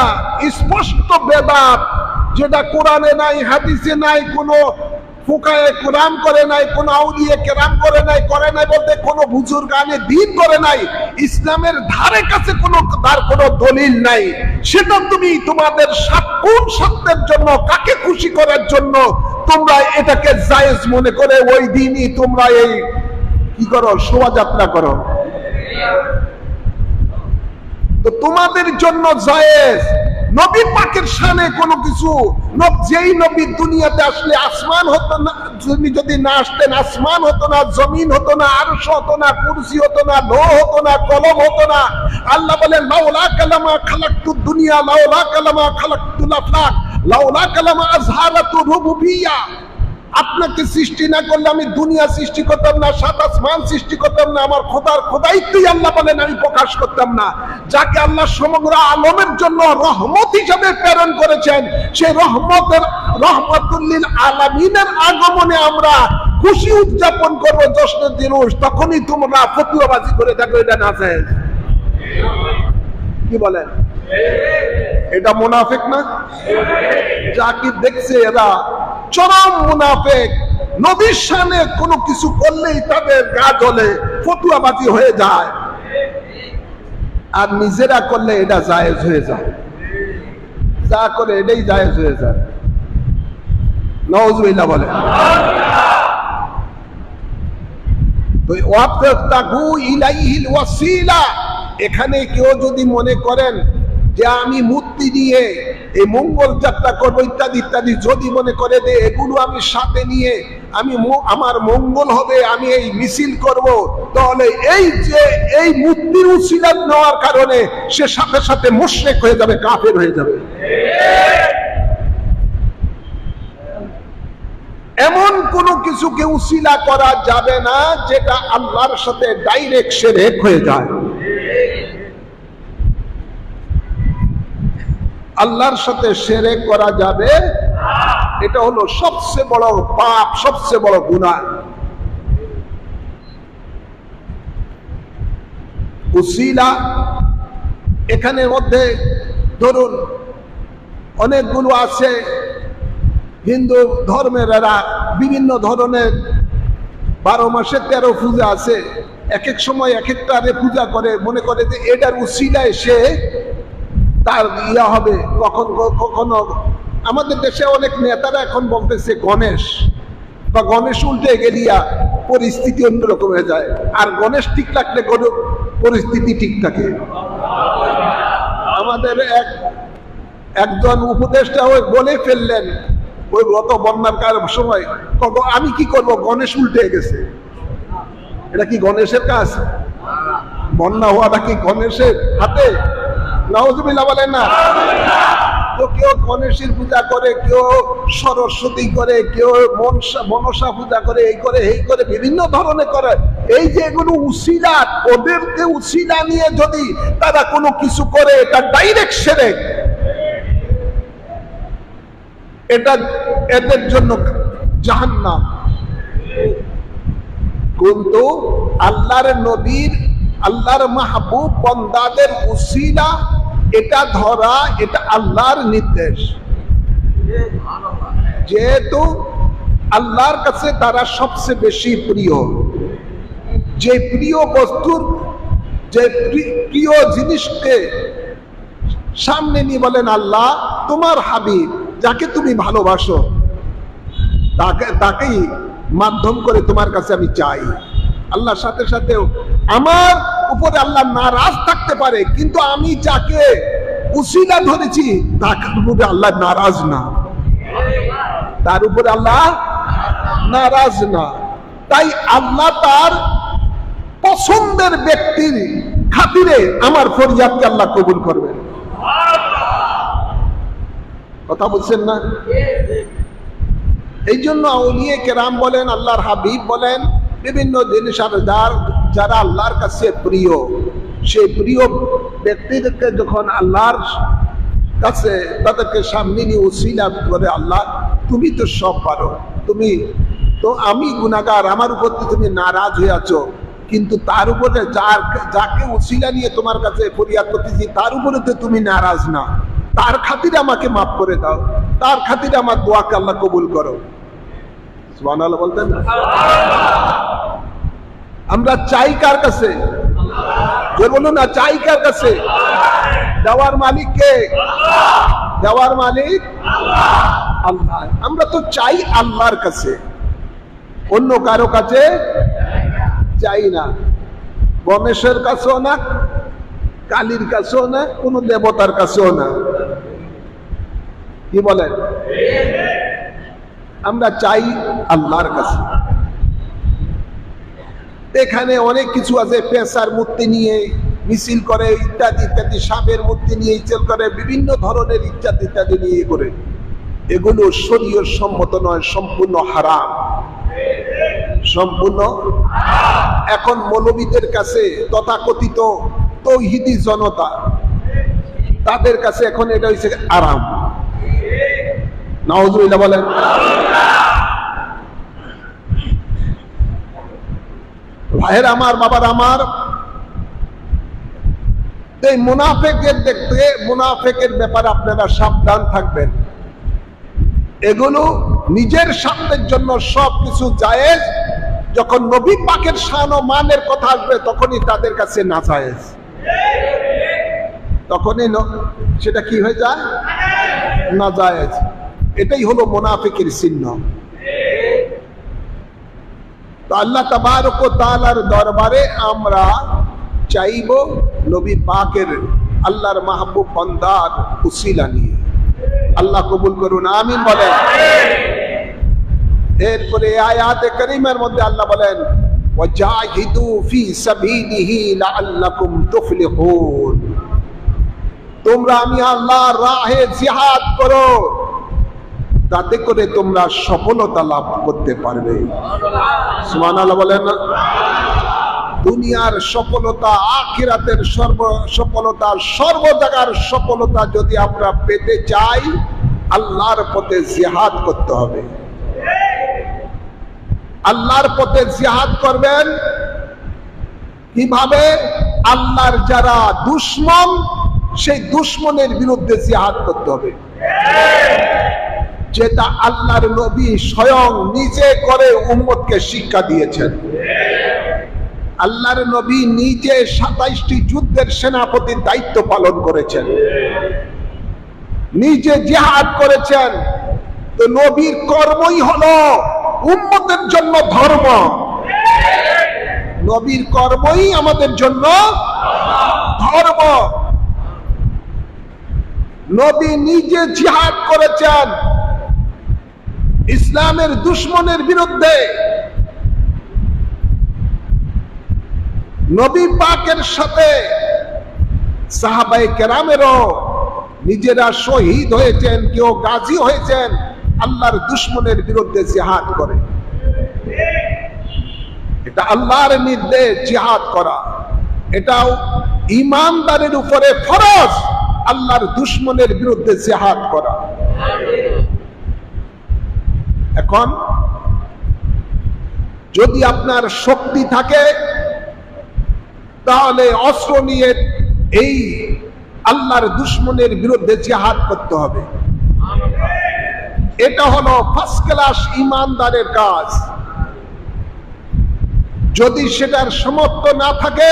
স্পষ্ট বেদাত, যেটা কোরআনে নাই, হাদিসে নাই, কোনো ফুকায়ে কেরাম করে নাই, কোন আউলিয়া কেরাম করে নাই, বলতে কোনো বুজুর্গানে দ্বীন করে নাই, ইসলামের ধারে কাছে তার কোনো দলিল নাই, সেটা তুমি তোমাদের কোন স্বার্থের জন্য, কাকে খুশি করার জন্য তোমরা এটাকে জায়েজ মনে করে ওই দিনই তোমরা এই কি করো, শোভাযাত্রা করো। তো তোমাদের জন্য জায়েজ। নবী পাকের শানে কোনো কিছু, যেই নবী দুনিয়াতে আসলে আসমান হতো না, যদি না আসতেন আসমান হতো না, জমিন হতো না, আরশ হতো না, কুরসি হতো না, লৌহ হতো না, কলম হতো না। আল্লাহ বলেন লাউলা কালামা খালাকতুদ দুনিয়া, লাউলা কালামা খালাকতুল আফলাক, লাউলা কালামা আজহারাতু রুবুবিয়্যা। আপনাকে সৃষ্টি না করলে আমি দুনিয়া সৃষ্টি করতাম না, সাত আসমান সৃষ্টি করতাম না, আমার খোদার খোদাইত্বই আল্লাহ বলেন আমি প্রকাশ করতাম না। যাকে আল্লাহ সমগ্র আলমের জন্য রহমত হিসেবে প্রেরণ করেছেন, সেই রহমতুল লিল আলামিনের আগমনে আমরা খুশি উদযাপন করবো, জশ্নের দিনুস, তখনই তোমরা ফতুয়াবাজি করে থাকো এটা না জায়েজ। কি বলেন? এটা মুনাফিক না? জাকির দেখছে এরা চরম মুনাফিক। নবীর শানে কোনো কিছু করলেই তাদের গা জ্বলে, ফতুয়াবাজি হয়ে যায়, আর নিজেরা করলে এটা জায়েজ হয়ে যায়, যা করে এটাই জায়েজ হয়ে যায়। নাউযুবিল্লাহ বলে। তো ওয়াবতাগু ইলাইহিল ওয়াসিলা, এখানে কেউ যদি মনে করেন যে আমি মূর্তি নিয়ে এই মঙ্গল যাত্রা করবো ইত্যাদি ইত্যাদি, যদি মনে করে যে এগুলো আমি সাথে নিয়ে আমি আমার মঙ্গল হবে, আমি এই মিছিল করব, তাহলে এই যে এই মূর্তির উসিলা নেওয়ার কারণে সে সাথে সাথে মুশরিক হয়ে যাবে, কাফের হয়ে যাবে। এমন কোনো কিছুকে উসিলা করা যাবে না যেটা আল্লাহর সাথে ডাইরেক্ট শিরক হয়ে যায়। আল্লাহর সাথে শিরক করা যাবে এটা হলো সবচেয়ে বড় পাপ, সবচেয়ে বড় গুনাহ। উসিলা এখানের মধ্যে ধরুন অনেকগুলো আছে। হিন্দু ধর্মের এরা বিভিন্ন ধরনের 12 মাসে 13 পূজা আছে, এক এক সময় এক একটা পূজা করে, মনে করে যে এটার উসিলায় সে তার ইয়া হবে। কখনো আমাদের দেশে অনেক নেতারা এখন বলতেছে গণেশ বা গণেশ উল্টে গেলিয়া পরিস্থিতি অন্যরকম হয়ে যায়, আর গণেশ ঠিক থাকলে কোনো পরিস্থিতি ঠিক থাকে। আমাদের একজন উপদেষ্টা ওই বলে ফেললেন ওই গত বন্যার সময়, আমি কি করব, গণেশ উল্টে গেছে। এটা কি গণেশের কাজ? বন্যা হওয়াটা কি গণেশের হাতে? নাউজুবিল্লাহ বলেন না। তো কেউ গণেশের পূজা করে, কেউ সরস্বতী করে, কেউ মনসা পূজা করে, এই করে এই করে বিভিন্ন ধরনের করে। এই যে এগুলো উসিলা, ওদেরকে উসিলা নিয়ে যদি তারা কোনো কিছু করে, এটা ডাইরেক্ট শিরক। এটা এদের জন্য জাহান্নাম। কিন্তু আল্লাহর নবীর, আল্লাহর মাহবুব বান্দাদের উসিলা এটা ধরা, এটা আল্লাহর নির্দেশ। যেহেতু আল্লাহর কাছে তারা সবচেয়ে বেশি প্রিয়, যে প্রিয় বস্তুর, যে প্রিয় জিনিসকে সামনে নিয়ে বলেন আল্লাহ তোমার হাবিব, যাকে তুমি ভালোবাসো, তাকেই মাধ্যম করে তোমার কাছে আমি চাই। আল্লাহর সাথে সাথেও আমার উপরে আল্লাহ নারাজ থাকতে পারে, কিন্তু আমি যাকে উসিলা ধরেছি তার উপরে আল্লাহ নারাজ না, তার উপরে আল্লাহ নারাজ না। তাই আল্লাহ তার পছন্দের ব্যক্তির খাতিরে আমার ফরিয়াদকে আল্লাহ কবুল করবেন। কথা বলছেন না? এই জন্য আউলিয়ে কেরাম বলেন, আল্লাহর হাবিব বলেন, বিভিন্ন জিনিস যারা আল্লাহর কাছে প্রিয়, সেই প্রিয় ব্যক্তিদেরকে যখন আল্লাহর কাছে তাদেরকে সামনে নিয়ে উসিলা করে, আল্লাহ তুমি তো সব পারো, তুমি তো, আমি গুনাহগার, আমার উপর তুমি নারাজ হয়ে আছো, কিন্তু তার উপরে যাকে উসিলা নিয়ে তোমার কাছে ফরিয়াদ করতেছি তার উপরে তো তুমি নারাজ না, তার খাতিরে আমাকে মাফ করে দাও, তার খাতিরে আমার দোয়াকে আল্লাহ কবুল করো। সুবহানাল্লাহ বলতেন না? আমরা চাই কার কাছে? যে বলুন না, চাই কার কাছে? দেওয়ার মালিক কে? দেওয়ার মালিক আল্লাহ। আমরা তো চাই আল্লাহর কাছে, অন্য কারো কাছে চাই না। গণেশের কাছেও না, কালীর কাছেও না, কোন দেবতার কাছেও না। কি বলেন? আমরা চাই আল্লাহর কাছে। এখানে অনেক কিছু আছে, পেশার মূর্তি নিয়ে মিছিল করে, ইত্যাদি ইত্যাদি, সাপের মূর্তি নিয়ে মিছিল করে, বিভিন্ন ধরনের ইত্যাদি ইত্যাদি নিয়ে করে। এগুলো শরীয়ত সম্মত নয়, সম্পূর্ণ হারাম, সম্পূর্ণ। এখন মৌলবীদের কাছে, তথাকথিত তৌহিদি জনতা, তাদের কাছে এখন এটা হয়েছে আরাম। নাউজুবিল্লাহ বলেন। ভাইয়ের আমার, বাবার আমার, এই মুনাফেকের দেখতে, মুনাফেকের ব্যাপারে আপনারা সাবধান থাকবেন। এগুলো নিজের স্বার্থের জন্য সবকিছু জায়েজ, যখন নবী পাকের শান ও মানের কথা আসবে তখনই তাদের কাছে নাজায়েজ, তখনই সেটা কি হয়ে যায়? নাজায়েজ। এটাই হলো মুনাফিকের চিহ্ন। তো আল্লাহ তাবারক ওয়া তাআলার দরবারে আমরা চাইব নবী পাকের, আল্লাহর মাহবুব বান্দার উসিলা নিয়ে। আল্লাহ কবুল করুন, আমিন বলেন। এরপরে আয়াতে কারিমের মধ্যে আল্লাহ বলেন, ওয়াজাহিদু ফি সাবিলিহি লাআল্লাকুম তুফলিহুন। তোমরা আমি আল্লাহর রাহে জিহাদ করো, তাতে করে তোমরা সফলতা লাভ করতে পারবে। সুবহানাল্লাহ বলেন না? দুনিয়ার সফলতা, আখিরাতের সফলতা, সর্ব জায়গার সফলতা যদি আমরা পেতে চাই, আল্লাহর পথে জিহাদ করতে হবে। আল্লাহর পথে জিহাদ করবেন কিভাবে? আল্লাহর যারা দুশমন, সেই দুশমনের বিরুদ্ধে জিহাদ করতে হবে, যেটা আল্লাহর নবী স্বয়ং নিজে করে উম্মতকে শিক্ষা দিয়েছেন। আল্লাহর নবী নিজে 27টি যুদ্ধের সেনাপতির দায়িত্ব পালন করেছেন, নিজে জিহাদ করেছেন। তো নবীর কর্মই হলো উম্মতের জন্য ধর্ম, নবীর কর্মই আমাদের জন্য ধর্ম। নবী নিজে জিহাদ করেছেন ইসলামের দুশমনের বিরুদ্ধে। নবী পাকের সাথে সাহাবায়ে কেরামেরও নিজেরা শহীদ হয়েছেন, কেউ গাজী হয়েছেন আল্লাহর দুশমনের বিরুদ্ধে জিহাদ করে। এটা আল্লাহর নির্দেশ জিহাদ করা, এটাও ঈমানদারের উপরে ফরজ আল্লাহর দুশমনের বিরুদ্ধে জিহাদ করা। এখন যদি আপনার শক্তি থাকে তাহলে অস্ত্র নিয়ে এই আল্লাহর দুশমনের বিরুদ্ধে জিহাদ করতে হবে। এটা হলো ফার্স্ট ক্লাস ঈমানদারের কাজ। যদি সেটার সামর্থ্য না থাকে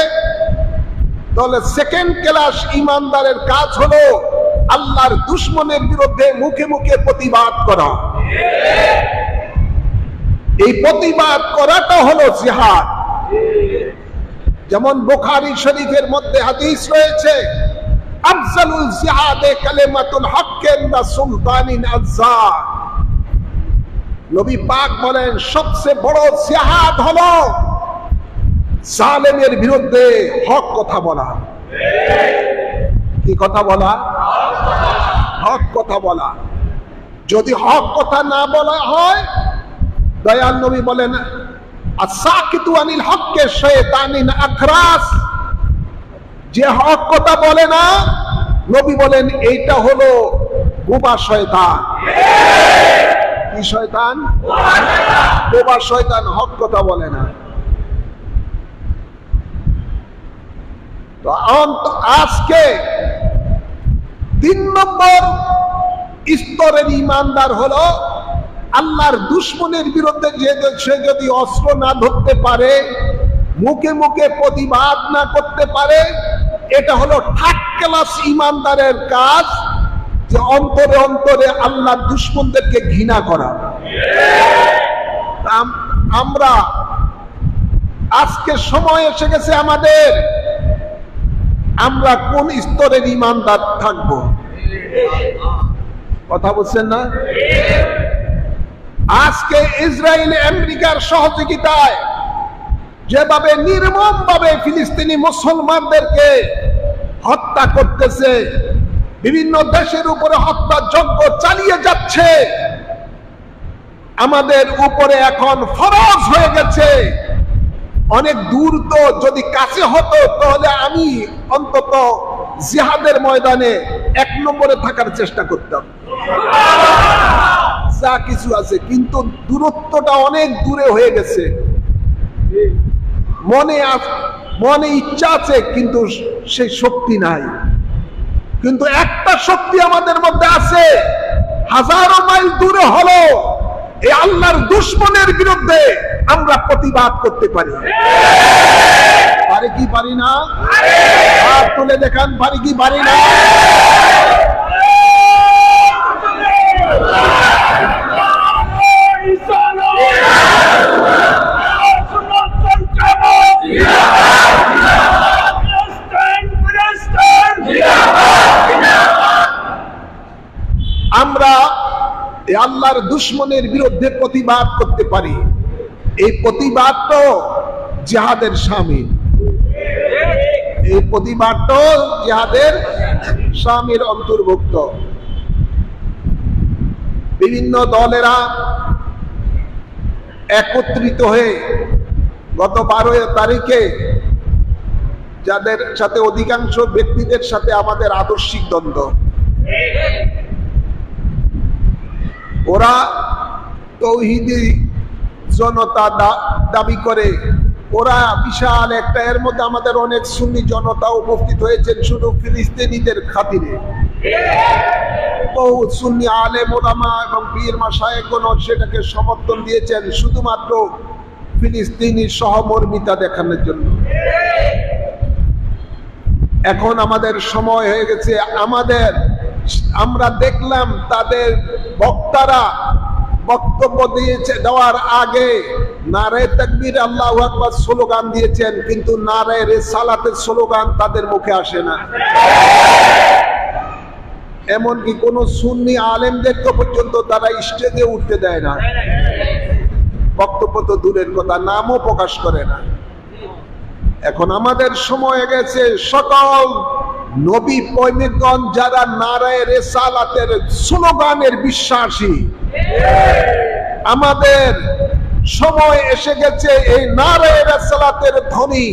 তাহলে সেকেন্ড ক্লাস ঈমানদারের কাজ হলো আল্লাহর দুশমনের বিরুদ্ধে মুখে মুখে প্রতিবাদ করা। এই প্রতিবাদ করাটা হলো জিহাদ। যেমন বুখারী শরীফের মধ্যে হাদিস রয়েছে, আফজালুল জিহাদে কালিমাতুল হক ইনদা সুলতানিন আযজার। নবী পাক বলেন সবচেয়ে বড় জিহাদ হলো জালেমের বিরুদ্ধে হক কথা বলা। কি কথা বলা? হক কথা বলা। যদি হক কথা না বলা হয়, দয়াল নবী বলেন আসাকিতু আনিল হককে শয়তানিন আখরাস। যে হক কথা বলে না, নবী বলেন এইটা হলো বোবা শয়তান। কি শয়তান? বোবা শয়তান, হক কথা বলে না। তো আজকে 3 নম্বর স্তরের ঈমানদার হলো আল্লাহর দুশমনের বিরুদ্ধে সে যদি অস্ত্র না ধরতে পারে, মুখে মুখে প্রতিবাদ না করতে পারে, এটা হলো থার্ড ক্লাস ঈমানদারের কাজ, যে অন্তরে অন্তরে আল্লাহর দুশমনদেরকে ঘৃণা করা। আমরা আজকে সময় এসে গেছে আমাদের, আমরা কোন স্তরের ঈমানদার থাকবো? কথা বলছেন না? আজকে ইসরায়েল আমেরিকার সহযোগিতায় যেভাবে নির্মম ভাবে ফিলিস্তিনি মুসলমানদেরকে হত্যা করতেছে, বিভিন্ন দেশের উপরে হত্যাযজ্ঞ চালিয়ে যাচ্ছে, আমাদের উপরে এখন ফরজ হয়ে গেছে। অনেক দূর তো যদি কাছে হতো তাহলে আমি অন্তত জিহাদের ময়দানে 1 নম্বরে থাকার চেষ্টা করতাম। যা কিছু আছে, কিন্তু দূরত্বটা অনেক দূরে হয়ে গেছে। মনে ইচ্ছা আছে কিন্তু সেই শক্তি নাই। কিন্তু একটা শক্তি আমাদের মধ্যে আছে, হাজারো মাইল দূরে হলো এই আল্লাহর দুশমনের বিরুদ্ধে আমরা প্রতিবাদ করতে পারি। পারি কি পারি না? হাত তুলে দেখান, পারি কি পারি না? আমরা আল্লাহর দুশমনের বিরুদ্ধে প্রতিবাদ করতে পারি। এই প্রতিবাদ তো জিহাদের শামিল, এই প্রতিবাদ তো জিহাদের শামিল অন্তর্ভুক্ত। বিভিন্ন দলেরা একত্রিত হয়ে গত 12 তারিখে, যাদের সাথে অধিকাংশ ব্যক্তিদের সাথে আমাদের আদর্শিক দ্বন্দ্ব, ওরা তৌহিদি জনতা দাবি করে, ওরা বিশাল একটা, এর মধ্যে আমাদের অনেক সুন্নি জনতা উপস্থিত হয়েছেন শুধু ফিলিস্তিনিদের খাতিরে। বহু সুন্নি আলেম ওলামা এবং পীর মাশায়েখগণ সেটাকে সমর্থন দিয়েছেন শুধুমাত্র ফিলিস্তিনি সহমর্মিতা দেখানোর জন্য। এখন আমাদের সময় হয়ে গেছে, আমরা দেখলাম তাদের বক্তারা বক্তব্য দেওয়ার আগে নারে তাকবীর আল্লাহু আকবার স্লোগান দিয়েছেন, কিন্তু নারে রিসালাতের স্লোগান তাদের মুখে আসে না। এমনকি কোন সুন্নি আলেমদেরকে পর্যন্ত তারা স্টেজে উঠতে দেয় না, বক্তব্য তো দূরের কথা, নামও প্রকাশ করে না। এখন আমাদের সময় গেছে, সকল নবী প্রেমিকগণ যারা নারায়ে রিসালাতের স্লোগানের বিশ্বাসী, আমাদের সময় এসে গেছে এই নারায়ে রিসালাতের ধ্বনি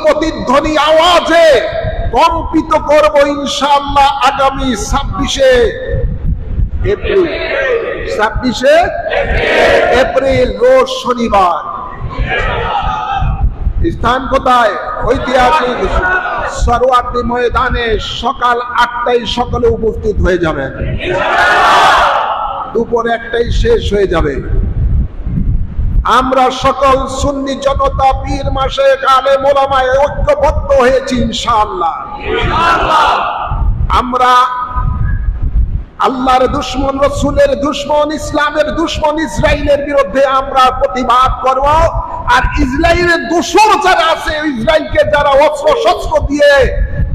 প্রতিধ্বনি আওয়াজে কম্পিত করব ইনশাআল্লাহ আগামী 26শে এপ্রিল রোজ শনিবার। স্থান কোথায়? ঐতিহাসিক সরওয়ার্দী ময়দানে সকাল 8টায় সকলে উপস্থিত হয়ে যাবেন, দুপুর 1টায় শেষ হয়ে যাবে। আমরা সকল সুন্নি জনতা পীর মাশায়েখ আলেম ওলামায়ে ঐক্যবদ্ধ হয়েছি ইনশাআল্লাহ। আমরা আল্লাহর দুশমন, রসুলের দুশমন, ইসলামের দুশমন ইসরায়েলের বিরুদ্ধে আমরা প্রতিবাদ করব। আর ইসরায়েলের দোষর যারা আছে, ইসরায়েলকে যারা অস্ত্র শস্ত্র দিয়ে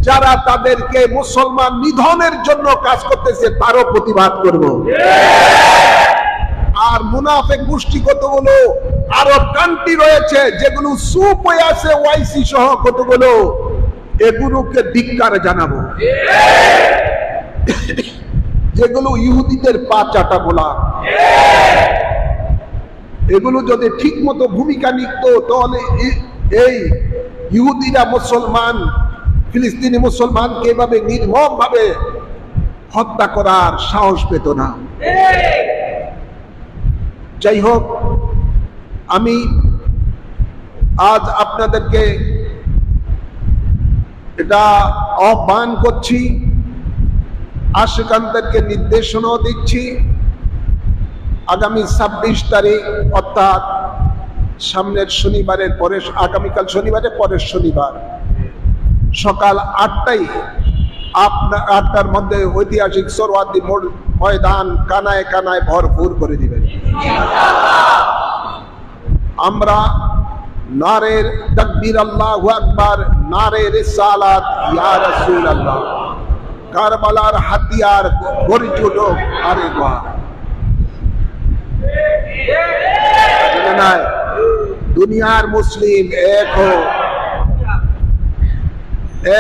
যারা তাদেরকে মুসলমান নিধনের জন্য কাজ করতেছে তারও প্রতিবাদ করব। আর মুনাফিক গোষ্ঠী কতগুলো আরব কান্ট্রি রয়েছে যেগুলো চুপ হয়ে আছে, ওয়াইসি সহ কতগুলো, এগুলোকে ধিক্কার জানাবো। যেগুলো ইহুদিদের পা চাটা বলা, এগুলো যদি ঠিক মতো ভূমিকা নিত তাহলে এই ইহুদিরা ফিলিস্তিনি মুসলমানকে এভাবে নির্মম ভাবে হত্যা করার সাহস পেত না। যাই হোক, আমি আজ আপনাদেরকে এটা আহ্বান করছি, আশিকানদেরকে নির্দেশনাও দিচ্ছি, আগামী 26 তারিখ অর্থাৎ সামনের শনিবারের পরে, আগামীকাল শনিবারের পরের শনিবার সকাল 8টার মধ্যে ঐতিহাসিক সরওয়ার্দী ময়দান কানায় কানায় ভরপুর করে দিবেন। আমরা নারে তাকবীর আল্লাহু আকবার, নারে রিসালাত ইয়া রাসূলুল্লাহ, কারবালার হাতিয়ার গর্জে উঠুক আরেকবার। দুনিয়ার মুসলিম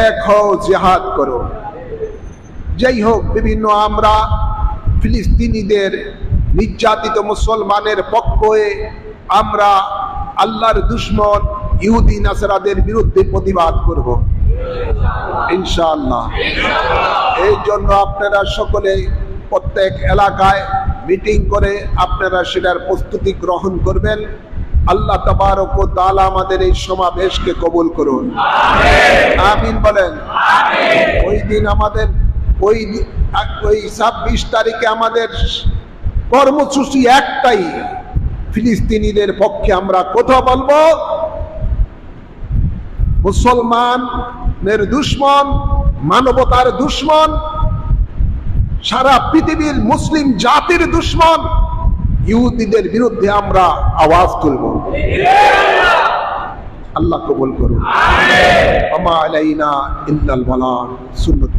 এক হো জিহাদ করো। যাই হোক, বিভিন্ন আমরা ফিলিস্তিনিদের নির্যাতিত মুসলমানের পক্ষে আমরা আল্লাহর দুশমন ইহুদি নাসারাদের বিরুদ্ধে প্রতিবাদ করব ইনশাআল্লাহ। এই জন্য আপনারা সকলে প্রত্যেক এলাকায় মিটিং করে আপনারা সেটার প্রস্তুতি গ্রহণ করবেন। আল্লাহ তাবারক ওয়া তাআলা আমাদের এই সমাবেশকে কবুল করুন, আমিন বলেন। ওই দিন আমাদের ওই 26 তারিখে আমাদের কর্মসূচি একটাই, ফিলিস্তিনিদের পক্ষে আমরা কথা বলবো। মুসলমানের দুশমন, মানবতার দুশমন, সারা পৃথিবীর মুসলিম জাতির দুশমন ইহুদিদের বিরুদ্ধে আমরা আওয়াজ তুলব। আল্লাহ কবুল করুন। আমা আলাইনা ইল্লাল বালাগ। সুন্নাত।